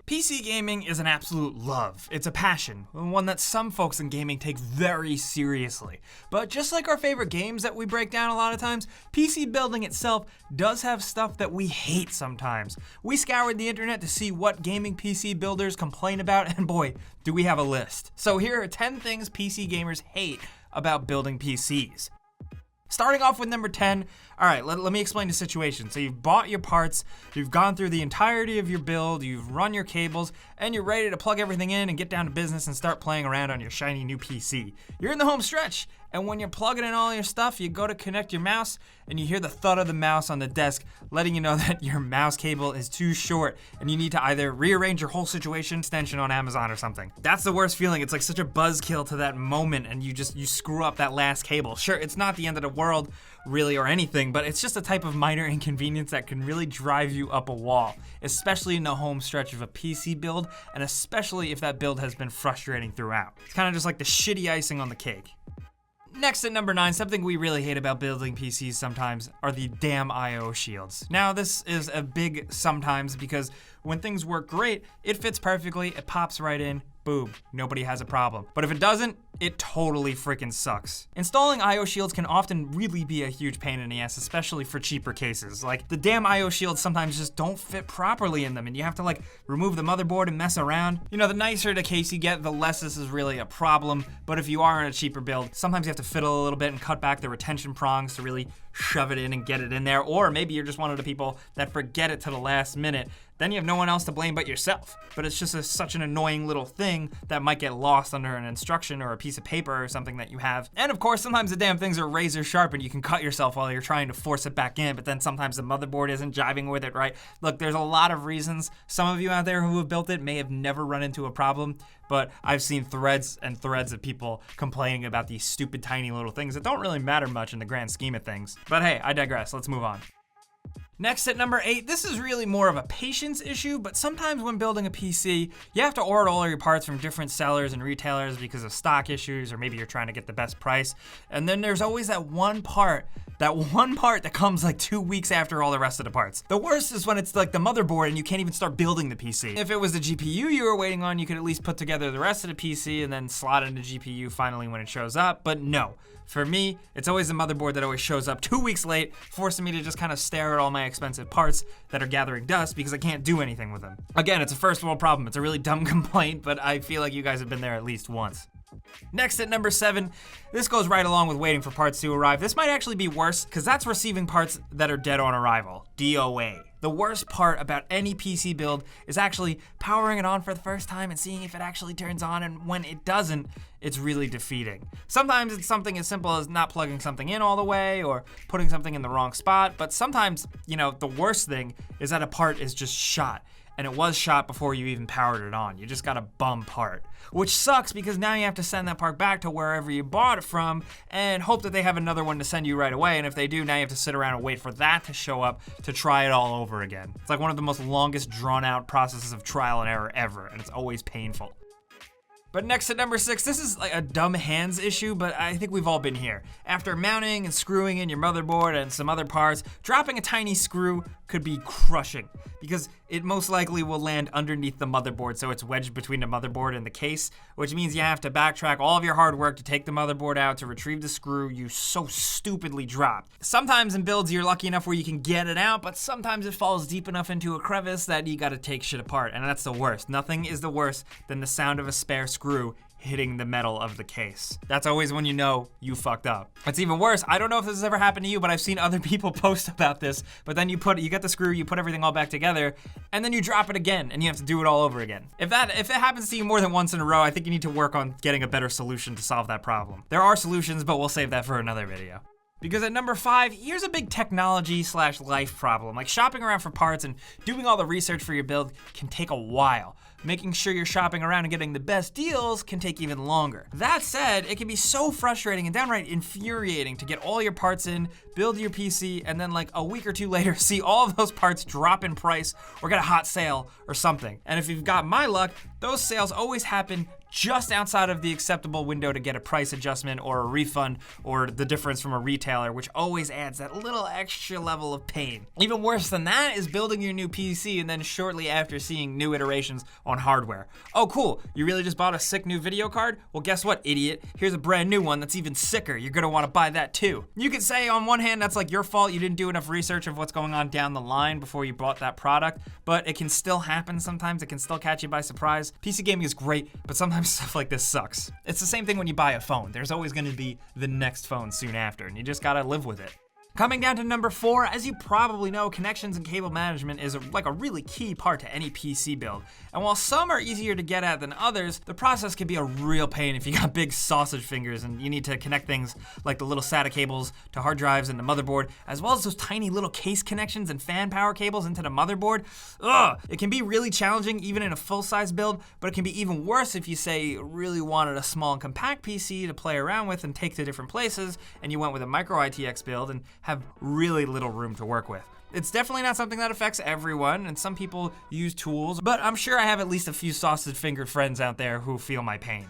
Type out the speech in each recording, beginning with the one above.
PC gaming is an absolute love. It's a passion, one that some folks in gaming take very seriously. But just like our favorite games that we break down a lot of times, PC building itself does have stuff that we hate sometimes. We scoured the internet to see what gaming PC builders complain about, and boy, do we have a list. So here are 10 things PC gamers hate about building PCs. Starting off with number 10, all right, let me explain the situation. So you've bought your parts, you've gone through the entirety of your build, you've run your cables, and you're ready to plug everything in and get down to business and start playing around on your shiny new PC. You're in the home stretch, and when you're plugging in all your stuff, you go to connect your mouse, and you hear the thud of the mouse on the desk, letting you know that your mouse cable is too short, and you need to either rearrange your whole situation, extension on Amazon or something. That's the worst feeling. It's like such a buzzkill to that moment, and you screw up that last cable. Sure, it's not the end of the world, really, or anything, but it's just a type of minor inconvenience that can really drive you up a wall, especially in the home stretch of a PC build, and especially if that build has been frustrating throughout. It's kind of just like the shitty icing on the cake. Next at number 9, something we really hate about building PCs sometimes are the damn I/O shields. Now this is a big sometimes because when things work great, it fits perfectly, it pops right in, boom, nobody has a problem. But if it doesn't, it totally freaking sucks. Installing I/O shields can often really be a huge pain in the ass, especially for cheaper cases. Like, the damn I/O shields sometimes just don't fit properly in them, and you have to like remove the motherboard and mess around. You know, the nicer the case you get, the less this is really a problem, but if you are in a cheaper build, sometimes you have to fiddle a little bit and cut back the retention prongs to really shove it in and get it in there, or maybe you're just one of the people that forget it to the last minute. Then you have no one else to blame but yourself. But it's just such an annoying little thing that might get lost under an instruction or a piece of paper or something that you have. And of course, sometimes the damn things are razor sharp and you can cut yourself while you're trying to force it back in, but then sometimes the motherboard isn't jiving with it, right? Look, there's a lot of reasons. Some of you out there who have built it may have never run into a problem, but I've seen threads and threads of people complaining about these stupid tiny little things that don't really matter much in the grand scheme of things. But hey, I digress. Let's move on. Next at number 8, this is really more of a patience issue, but sometimes when building a PC, you have to order all your parts from different sellers and retailers because of stock issues, or maybe you're trying to get the best price. And then there's always that one part that comes like 2 weeks after all the rest of the parts. The worst is when it's like the motherboard and you can't even start building the PC. If it was the GPU you were waiting on, you could at least put together the rest of the PC and then slot in the GPU finally when it shows up, but no. For me, it's always the motherboard that always shows up 2 weeks late, forcing me to just kind of stare at all my expensive parts that are gathering dust because I can't do anything with them. Again, it's a first world problem. It's a really dumb complaint, but I feel like you guys have been there at least once. Next at number 7, this goes right along with waiting for parts to arrive. This might actually be worse because that's receiving parts that are dead on arrival, DOA. The worst part about any PC build is actually powering it on for the first time and seeing if it actually turns on, and when it doesn't, it's really defeating. Sometimes it's something as simple as not plugging something in all the way or putting something in the wrong spot, but sometimes, you know, the worst thing is that a part is just shot. And it was shot before you even powered it on. You just got a bum part, which sucks because now you have to send that part back to wherever you bought it from and hope that they have another one to send you right away. And if they do, now you have to sit around and wait for that to show up to try it all over again. It's like one of the most longest drawn out processes of trial and error ever, and it's always painful. But next at number 6, this is like a dumb hands issue, but I think we've all been here. After mounting and screwing in your motherboard and some other parts, dropping a tiny screw could be crushing because it most likely will land underneath the motherboard, so it's wedged between the motherboard and the case, which means you have to backtrack all of your hard work to take the motherboard out to retrieve the screw you so stupidly dropped. Sometimes in builds you're lucky enough where you can get it out, but sometimes it falls deep enough into a crevice that you gotta take shit apart, and that's the worst. Nothing is the worst than the sound of a spare screw hitting the metal of the case. That's always when you know you fucked up. It's even worse. I don't know if this has ever happened to you, but I've seen other people post about this, but then you get the screw, you put everything all back together, and then you drop it again, and you have to do it all over again. If it happens to you more than once in a row, I think you need to work on getting a better solution to solve that problem. There are solutions, but we'll save that for another video. Because at number 5, here's a big technology/life problem. Like, shopping around for parts and doing all the research for your build can take a while. Making sure you're shopping around and getting the best deals can take even longer. That said, it can be so frustrating and downright infuriating to get all your parts in, build your PC, and then like a week or two later see all of those parts drop in price or get a hot sale or something. And if you've got my luck, those sales always happen just outside of the acceptable window to get a price adjustment or a refund or the difference from a retailer, which always adds that little extra level of pain. Even worse than that is building your new PC and then shortly after seeing new iterations on hardware. Oh cool, you really just bought a sick new video card? Well guess what, idiot? Here's a brand new one that's even sicker. You're gonna wanna buy that too. You could say on one hand that's like your fault, you didn't do enough research of what's going on down the line before you bought that product, but it can still happen sometimes. It can still catch you by surprise. PC gaming is great, but sometimes stuff like this sucks. It's the same thing when you buy a phone. There's always gonna be the next phone soon after, and you just gotta live with it. Coming down to number 4, as you probably know, connections and cable management is like a really key part to any PC build. And while some are easier to get at than others, the process can be a real pain if you got big sausage fingers and you need to connect things like the little SATA cables to hard drives and the motherboard, as well as those tiny little case connections and fan power cables into the motherboard. Ugh! It can be really challenging even in a full-size build, but it can be even worse if you say really wanted a small and compact PC to play around with and take to different places, and you went with a micro ITX build and have really little room to work with. It's definitely not something that affects everyone, and some people use tools, but I'm sure I have at least a few sausage-fingered friends out there who feel my pain.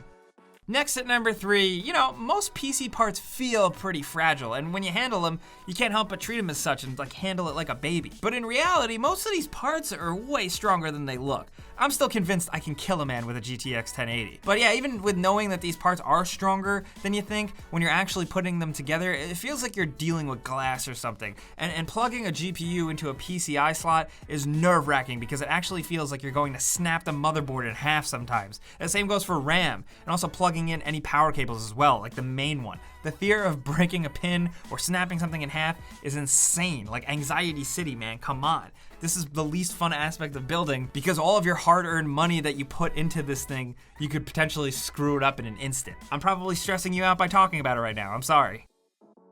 Next at number 3, you know, most PC parts feel pretty fragile, and when you handle them, you can't help but treat them as such and like handle it like a baby. But in reality, most of these parts are way stronger than they look. I'm still convinced I can kill a man with a GTX 1080. But yeah, even with knowing that these parts are stronger than you think, when you're actually putting them together, it feels like you're dealing with glass or something. And plugging a GPU into a PCI slot is nerve-wracking because it actually feels like you're going to snap the motherboard in half sometimes. And the same goes for RAM, and also plugging in any power cables as well, like the main one. The fear of breaking a pin or snapping something in half is insane. Like anxiety city, man, come on. This is the least fun aspect of building because all of your hard-earned money that you put into this thing, you could potentially screw it up in an instant. I'm probably stressing you out by talking about it right now, I'm sorry.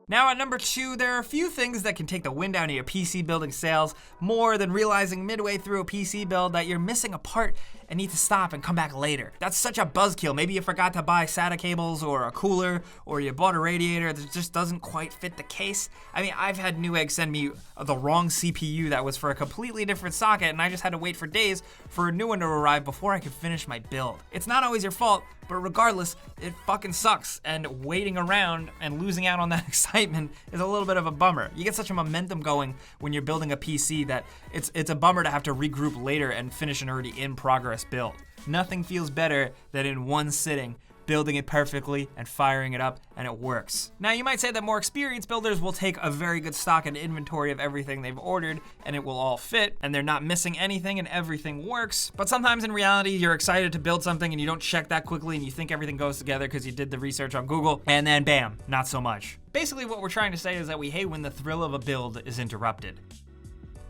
Now at number 2, there are a few things that can take the wind out of your PC building sails more than realizing midway through a PC build that you're missing a part and need to stop and come back later. That's such a buzzkill. Maybe you forgot to buy SATA cables or a cooler, or you bought a radiator that just doesn't quite fit the case. I mean, I've had Newegg send me the wrong CPU that was for a completely different socket, and I just had to wait for days for a new one to arrive before I could finish my build. It's not always your fault, but regardless, it fucking sucks, and waiting around and losing out on that excitement is a little bit of a bummer. You get such a momentum going when you're building a PC that it's a bummer to have to regroup later and finish an already in progress build. Nothing feels better than in one sitting, building it perfectly and firing it up, and it works. Now you might say that more experienced builders will take a very good stock and inventory of everything they've ordered and it will all fit and they're not missing anything and everything works. But sometimes in reality, you're excited to build something and you don't check that quickly and you think everything goes together because you did the research on Google, and then bam, not so much. Basically what we're trying to say is that we hate when the thrill of a build is interrupted.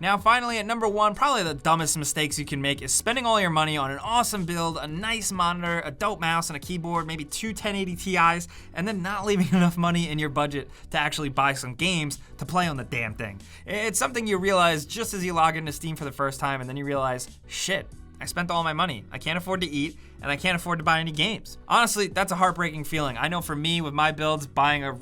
Now finally at number 1, probably the dumbest mistakes you can make is spending all your money on an awesome build, a nice monitor, a dope mouse and a keyboard, maybe 2 1080 Ti's, and then not leaving enough money in your budget to actually buy some games to play on the damn thing. It's something you realize just as you log into Steam for the first time, and then you realize, shit, I spent all my money. I can't afford to eat, and I can't afford to buy any games. Honestly, that's a heartbreaking feeling. I know for me, with my builds,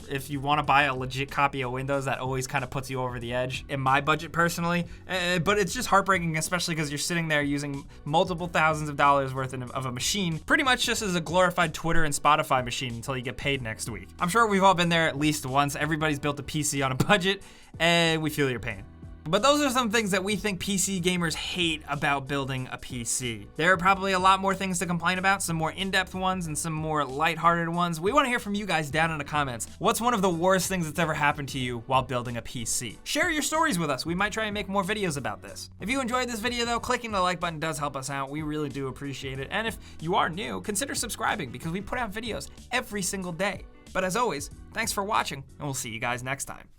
if you want to buy a legit copy of Windows, that always kind of puts you over the edge in my budget personally. But it's just heartbreaking, especially because you're sitting there using multiple thousands of dollars worth of a machine, pretty much just as a glorified Twitter and Spotify machine until you get paid next week. I'm sure we've all been there at least once. Everybody's built a PC on a budget, and we feel your pain. But those are some things that we think PC gamers hate about building a PC. There are probably a lot more things to complain about, some more in-depth ones and some more lighthearted ones. We want to hear from you guys down in the comments. What's one of the worst things that's ever happened to you while building a PC? Share your stories with us. We might try and make more videos about this. If you enjoyed this video though, clicking the like button does help us out. We really do appreciate it. And if you are new, consider subscribing because we put out videos every single day. But as always, thanks for watching, and we'll see you guys next time.